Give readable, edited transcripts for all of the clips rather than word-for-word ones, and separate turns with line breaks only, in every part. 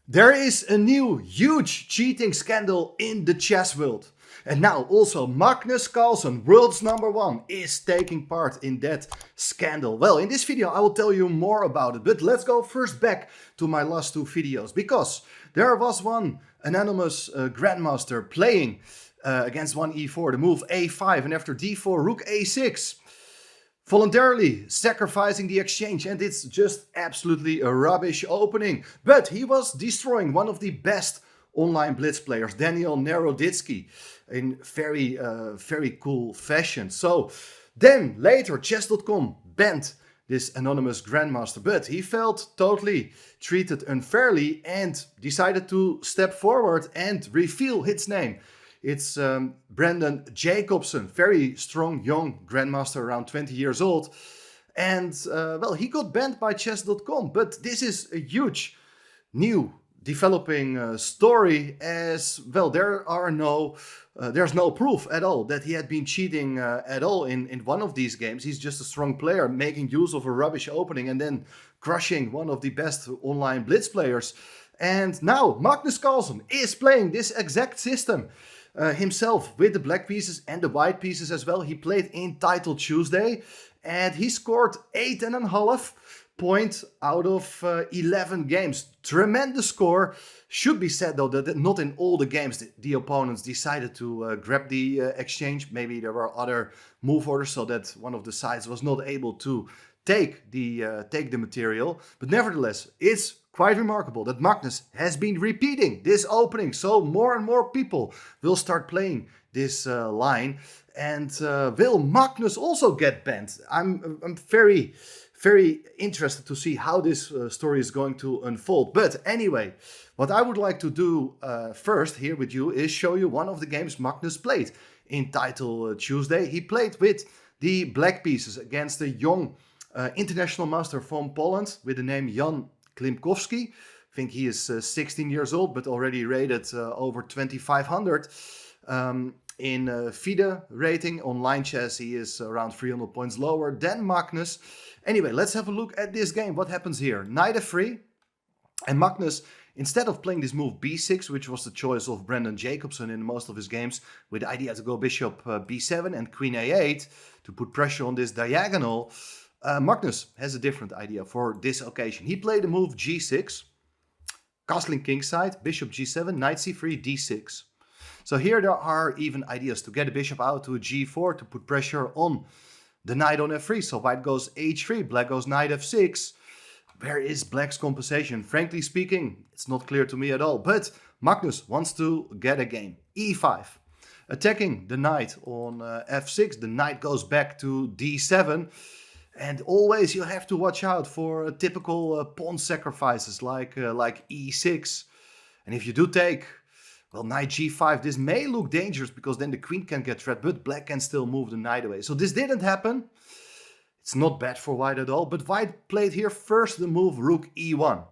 There is a new huge cheating scandal in the chess world. And now also Magnus Carlsen, world's number one, is taking part in that scandal. Well, in this video I will tell you more about it, but let's go first back to my last two videos, because there was one anonymous grandmaster playing against one e4, the move a5, and after d4, rook a6. Voluntarily sacrificing the exchange, and it's just absolutely a rubbish opening. But he was destroying one of the best online blitz players, Daniel Naroditsky, in very cool fashion. So then later chess.com banned this anonymous grandmaster, but he felt totally treated unfairly and decided to step forward and reveal his name. It's Brandon Jacobson, very strong young grandmaster, around 20 years old. And well, he got banned by chess.com, but this is a huge new developing story, as well. There's no proof at all that he had been cheating at all in one of these games. He's just a strong player making use of a rubbish opening and then crushing one of the best online blitz players. And now Magnus Carlsen is playing this exact system himself, with the black pieces and the white pieces as well. He played in Title Tuesday and he scored 8.5 points out of 11 games. Tremendous score. Should be said though that not in all the games the opponents decided to grab the exchange. Maybe there were other move orders so that one of the sides was not able to take the material. But nevertheless, it's quite remarkable that Magnus has been repeating this opening, so more and more people will start playing this line. And will Magnus also get banned? I'm very interested to see how this story is going to unfold. But anyway, what I would like to do first here with you is show you one of the games Magnus played in Title Tuesday. He played with the black pieces against a young international master from Poland with the name Jan Klimkowski. I think he is 16 years old, but already rated over 2,500 in FIDE rating. Online chess, he is around 300 points lower than Magnus. Anyway, let's have a look at this game. What happens here? Knight f3, and Magnus, instead of playing this move b6, which was the choice of Brandon Jacobson in most of his games, with the idea to go bishop b7 and queen a8 to put pressure on this diagonal, Magnus has a different idea for this occasion. He played the move g6, castling kingside, bishop g7, knight c3, d6. So here there are even ideas to get a bishop out to a g4 to put pressure on the knight on f3. So white goes h3, black goes knight f6. Where is black's compensation? Frankly speaking, it's not clear to me at all. But Magnus wants to get a game. e5. Attacking the knight on f6. The knight goes back to d7. And always you have to watch out for typical pawn sacrifices like e6. And if you do take, well, knight g5, this may look dangerous because then the queen can get threat, but black can still move the knight away. So this didn't happen. It's not bad for white at all, but white played here first the move rook e1.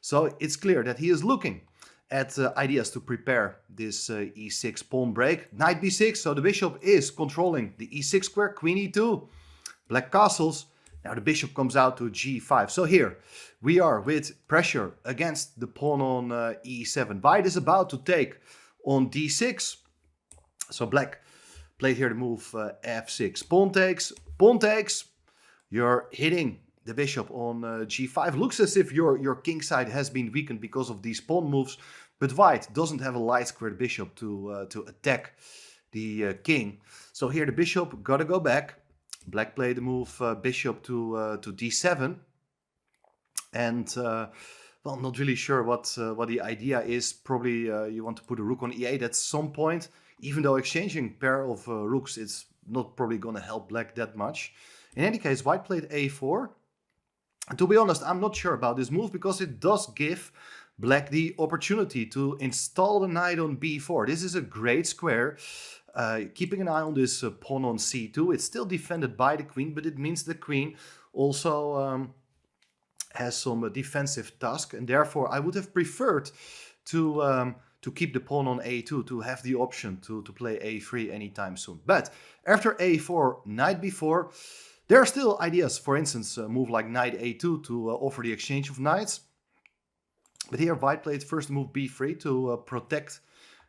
So it's clear that he is looking at ideas to prepare this e6 pawn break. Knight b6, so the bishop is controlling the e6 square, queen e2. Black castles. Now the bishop comes out to g5. So here we are with pressure against the pawn on e7. White is about to take on d6. So black played here the move f6. Pawn takes. You're hitting the bishop on g5. Looks as if your king side has been weakened because of these pawn moves. But white doesn't have a light squared bishop to attack the king. So here the bishop got to go back. Black played the move bishop to d7, and well, not really sure what the idea is. Probably you want to put a rook on e8 at some point. Even though exchanging pair of rooks, it's not probably going to help black that much. In any case, white played a4. And to be honest, I'm not sure about this move because it does give black the opportunity to install the knight on b4. This is a great square. Keeping an eye on this pawn on c2. It's still defended by the queen, but it means the queen also has some defensive task, and therefore I would have preferred to keep the pawn on a2, to have the option to play a3 anytime soon. But after a4, knight b4, there are still ideas. For instance, a move like knight a2 to offer the exchange of knights. But here white played first move b3 to protect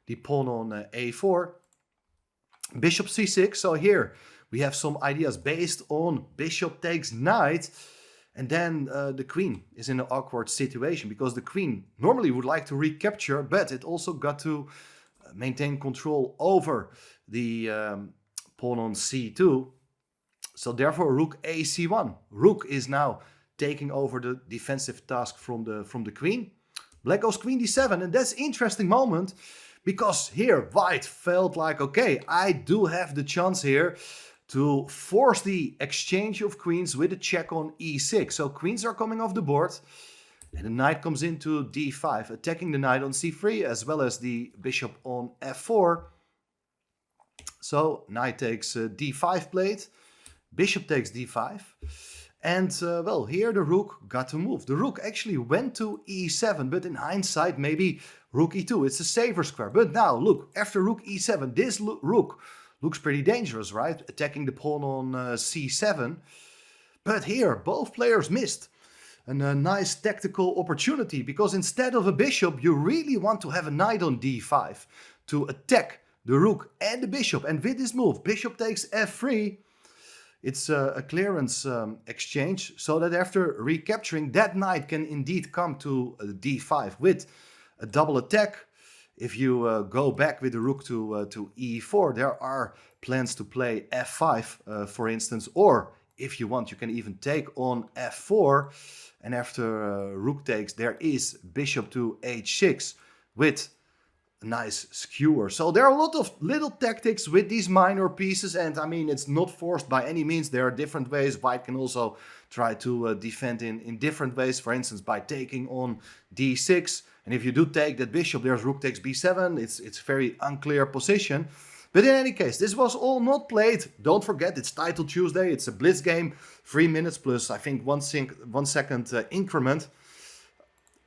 the pawn on a4. Bishop c6. So here we have some ideas based on bishop takes knight. And then the queen is in an awkward situation because the queen normally would like to recapture, but it also got to maintain control over the pawn on c2. So therefore rook a c1. Rook is now taking over the defensive task from the queen. Black goes queen d7, and that's an interesting moment because here white felt like, okay, I do have the chance here to force the exchange of queens with a check on e6. So queens are coming off the board, and the knight comes into d5, attacking the knight on c3 as well as the bishop on f4. So knight takes d5 played, bishop takes d5. And, well, here the rook got to move. The rook actually went to e7, but in hindsight, maybe rook e2. It's a safer square. But now, look, after rook e7, this rook looks pretty dangerous, right? Attacking the pawn on c7. But here, both players missed a nice tactical opportunity, because instead of a bishop, you really want to have a knight on d5 to attack the rook and the bishop. And with this move, bishop takes f3. It's a clearance exchange, so that after recapturing, that knight can indeed come to d5 with a double attack. If you go back with the rook to e4, there are plans to play f5, for instance, or if you want, you can even take on f4. And after rook takes, there is bishop to h6 with nice skewer. So there are a lot of little tactics with these minor pieces, and I mean, it's not forced by any means. There are different ways. White can also try to defend in different ways, for instance by taking on d6. And if you do take that bishop, there's rook takes b7. It's very unclear position. But in any case, this was all not played. Don't forget, it's Title Tuesday. It's a blitz game, 3 minutes plus I think 1 second increment.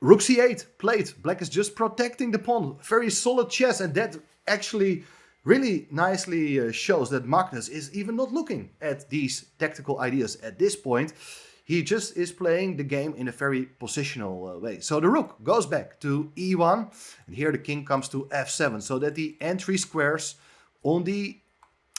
Rook c8 played. Black is just protecting the pawn. Very solid chess, and that actually really nicely shows that Magnus is even not looking at these tactical ideas at this point. He just is playing the game in a very positional way. So the rook goes back to e1, and here the king comes to f7, so that the entry squares on the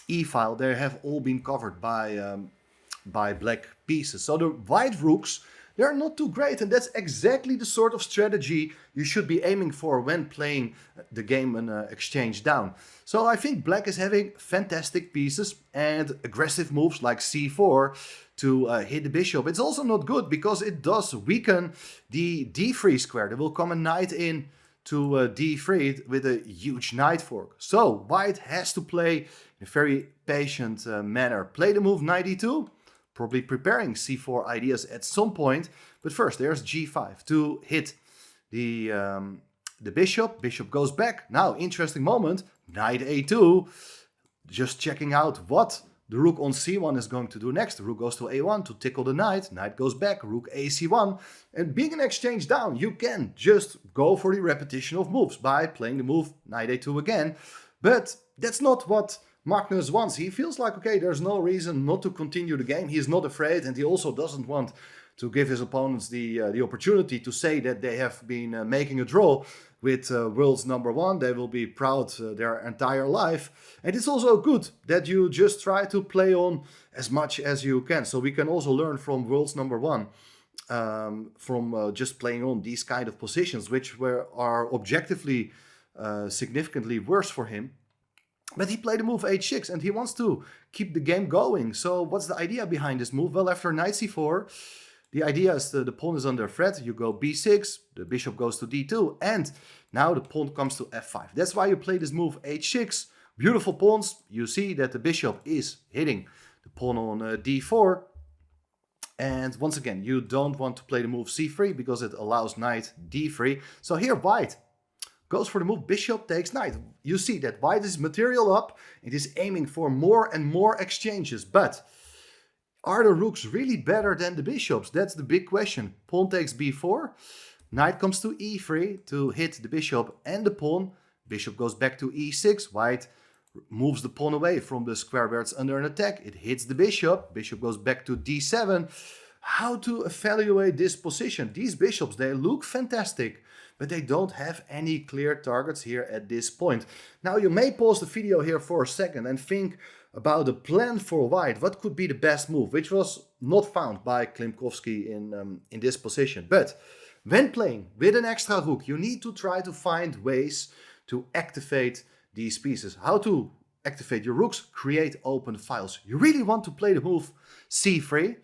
e file, they have all been covered by black pieces. So the white rooks, they're not too great, and that's exactly the sort of strategy you should be aiming for when playing the game and exchange down. So I think black is having fantastic pieces and aggressive moves like c4 to hit the bishop. It's also not good because it does weaken the d3 square. There will come a knight in to d3 with a huge knight fork. So white has to play in a very patient manner. Play the move knight e2. Probably preparing c4 ideas at some point, but first there's g5 to hit the bishop. Bishop goes back. Now, interesting moment, knight a2, just checking out what the rook on c1 is going to do next. The rook goes to a1 to tickle the knight. Knight goes back, rook a c1, and being an exchange down, you can just go for the repetition of moves by playing the move knight a2 again, but that's not what Magnus wants. He feels like, okay, there's no reason not to continue the game. He's not afraid, and he also doesn't want to give his opponents the opportunity to say that they have been making a draw with world's number one. They will be proud their entire life. And it's also good that you just try to play on as much as you can. So we can also learn from world's number one, from just playing on these kind of positions, which are objectively significantly worse for him. But he played the move h6, and he wants to keep the game going. So what's the idea behind this move? Well, after knight c4, the idea is the pawn is under threat. You go b6, the bishop goes to d2, and now the pawn comes to f5. That's why you play this move h6. Beautiful pawns. You see that the bishop is hitting the pawn on d4. And once again, you don't want to play the move c3 because it allows knight d3. So here white goes for the move bishop takes knight. You see that white is material up. It is aiming for more and more exchanges. But are the rooks really better than the bishops? That's the big question. Pawn takes b4. Knight comes to e3 to hit the bishop and the pawn. Bishop goes back to e6. White moves the pawn away from the square where it's under an attack. It hits the bishop. Bishop goes back to d7. How to evaluate this position? These bishops, they look fantastic. but they don't have any clear targets here at this point. Now you may pause the video here for a second and think about a plan for white. What could be the best move, which was not found by Klimkowski in this position. But when playing with an extra rook, you need to try to find ways to activate these pieces. How to activate your rooks? Create open files. You really want to play the move c3,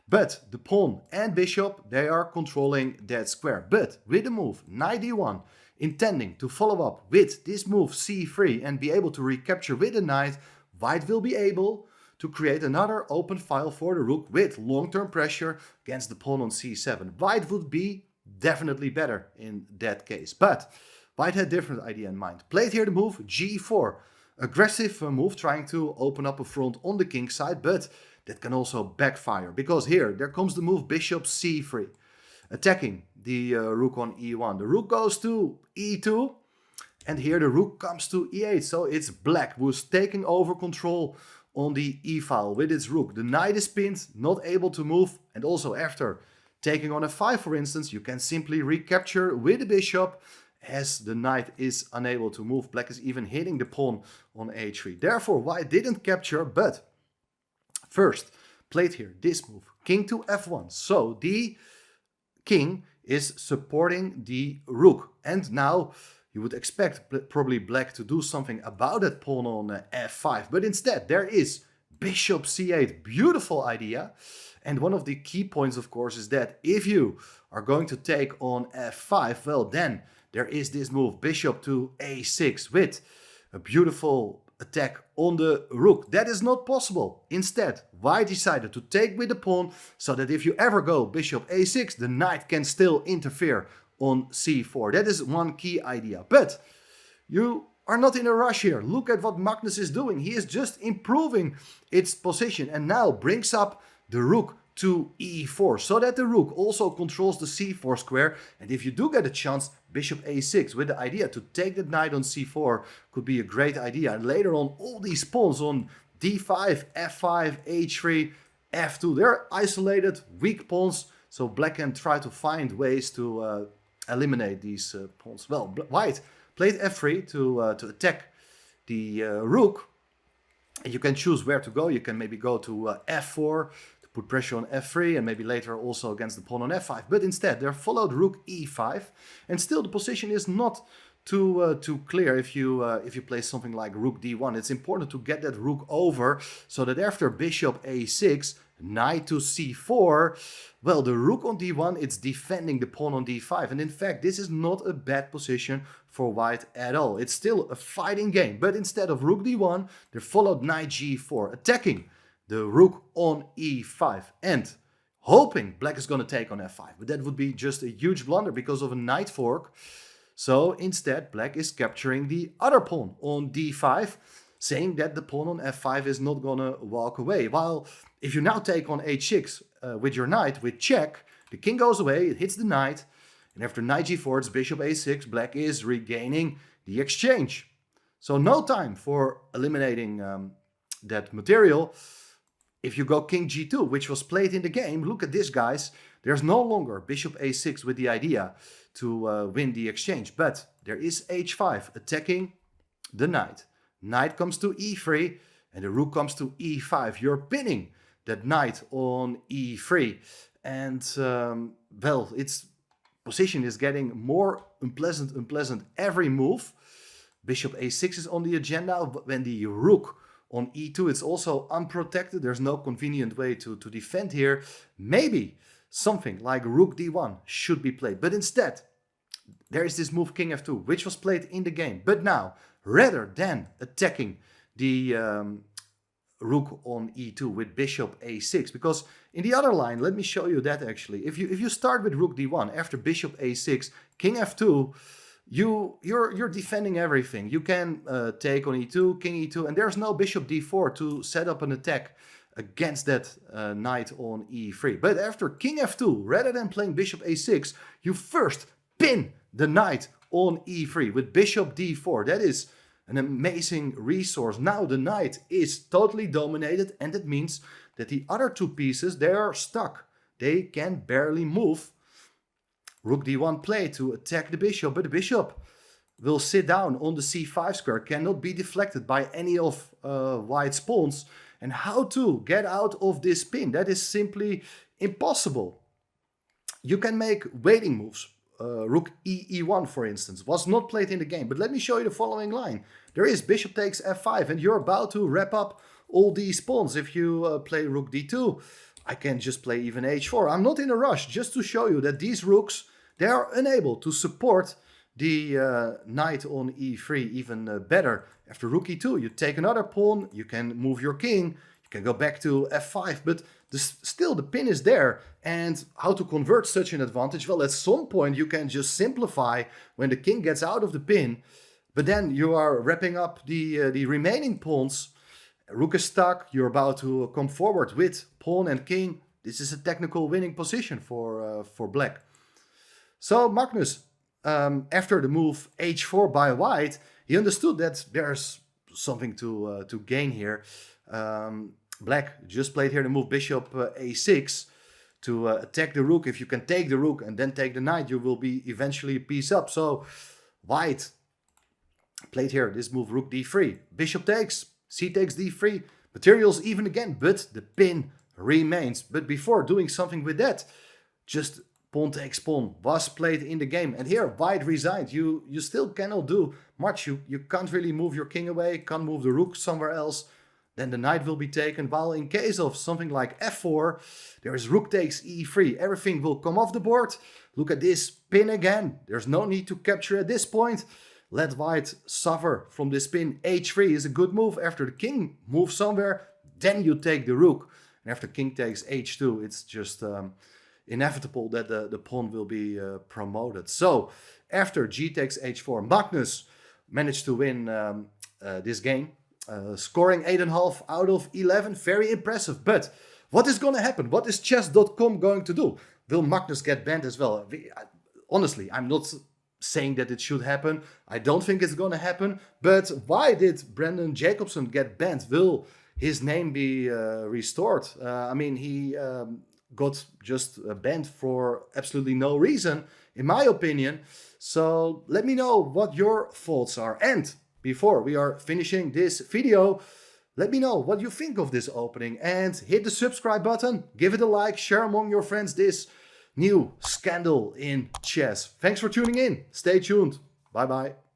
but the pawn and bishop, they are controlling that square. But with the move knight d1, intending to follow up with this move c3 and be able to recapture with the knight, white will be able to create another open file for the rook with long-term pressure against the pawn on c7. White would be definitely better in that case. But white had a different idea in mind. Played here the move g4. Aggressive move, trying to open up a front on the king side, but that can also backfire, because here there comes the move bishop c3, attacking the rook on e1. The rook goes to e2, and here the rook comes to e8. So it's black who's taking over control on the e file with its rook. The knight is pinned, not able to move, and also after taking on f5, for instance, you can simply recapture with the bishop, as the knight is unable to move. Black is even hitting the pawn on a3. Therefore, white didn't capture, but first played here this move, king to f1. So the king is supporting the rook. And now you would expect probably black to do something about that pawn on f5. But instead, there is bishop c8. Beautiful idea. And one of the key points, of course, is that if you are going to take on f5, well, then there is this move, bishop to a6, with a beautiful attack on the rook. That is not possible. Instead, white decided to take with the pawn, so that if you ever go bishop a6, the knight can still interfere on c4. That is one key idea. But you are not in a rush here. Look at what Magnus is doing. He is just improving its position and now brings up the rook to e4, so that the rook also controls the c4 square. And if you do get a chance, bishop a6 with the idea to take the knight on c4 could be a great idea. And later on, all these pawns on d5, f5, h3, f2, they're isolated, weak pawns. So black can try to find ways to eliminate these pawns. Well, white played f3 to attack the rook. And you can choose where to go. You can maybe go to f4 to put pressure on f3, and maybe later also against the pawn on f5. But instead, they followed rook e5, and still the position is not too clear. If you play something like rook d1, it's important to get that rook over, so that after bishop a6, knight to c4, well, the rook on d1, it's defending the pawn on d5. And in fact, this is not a bad position for white at all. It's still a fighting game. But instead of rook d1, they followed knight g4, attacking the rook on e5 and hoping black is going to take on f5. But that would be just a huge blunder because of a knight fork. So instead, black is capturing the other pawn on d5, saying that the pawn on f5 is not gonna walk away. While if you now take on h6 with your knight, with check, the king goes away, it hits the knight, and after knight g4, it's bishop a6, black is regaining the exchange. So no time for eliminating that material. If you go king g2, which was played in the game, look at this, guys. There's no longer bishop a6 with the idea to win the exchange, but there is h5 attacking the knight. Knight comes to e3 and the rook comes to e5. You're pinning that knight on e3. And, well, its position is getting more unpleasant every move. Bishop a6 is on the agenda. When the rook on e2, it's also unprotected. There's no convenient way to defend here. Maybe something like rook d1 should be played. But instead, there is this move king f2, which was played in the game. But now, rather than attacking the rook on e2 with bishop a6, because in the other line, let me show you that actually. If you start with rook d1, after bishop a6, king f2, you're defending everything. You can take on e2, king e2, and there's no bishop d4 to set up an attack against that knight on e3. But after king f2, rather than playing bishop a6, you first pin the knight on e3 with bishop d4. That is an amazing resource. Now the knight is totally dominated, and that means that the other two pieces, they are stuck. They can barely move. Rook d1 play to attack the bishop, but the bishop will sit down on the c5 square, cannot be deflected by any of white's pawns. And how to get out of this pin? That is simply impossible. You can make waiting moves. Rook e1, for instance, was not played in the game. But let me show you the following line. There is bishop takes f5, and you're about to wrap up all these pawns. If you play rook d2, I can just play even h4. I'm not in a rush, just to show you that these rooks, they are unable to support the knight on e3 even better. After rook e2, you take another pawn, you can move your king, you can go back to f5, but still the pin is there. And how to convert such an advantage? Well, at some point you can just simplify when the king gets out of the pin, but then you are wrapping up the remaining pawns. Rook is stuck, you're about to come forward with pawn and king. This is a technical winning position for black. So Magnus, after the move h4 by white, he understood that there's something to gain here. Black just played here the move bishop a6 to attack the rook. If you can take the rook and then take the knight, you will be eventually a piece up. So white played here this move rook d3. Bishop takes, c takes d3. Materials even again, but the pin remains. But before doing something with that, just pawn takes pawn was played in the game. And here white resigned. You still cannot do much. You can't really move your king away, can't move the rook somewhere else. Then the knight will be taken. While in case of something like f4, there is rook takes e3. Everything will come off the board. Look at this pin again. There's no need to capture at this point. Let white suffer from this pin. h3 is a good move. After the king moves somewhere, then you take the rook. And after king takes h2, it's just inevitable that the pawn will be promoted. So after g takes h4, Magnus managed to win this game, scoring 8.5 out of 11. Very impressive. But what is going to happen? What is chess.com going to do? Will Magnus get banned as well? Honestly, I'm not saying that it should happen. I don't think it's going to happen. But why did Brandon Jacobson get banned? Will his name be restored? I mean, he got just banned for absolutely no reason, in my opinion. So let me know what your thoughts are. And before we are finishing this video, let me know what you think of this opening. And hit the subscribe button, give it a like, share among your friends this new scandal in chess. Thanks for tuning in. Stay tuned. Bye bye.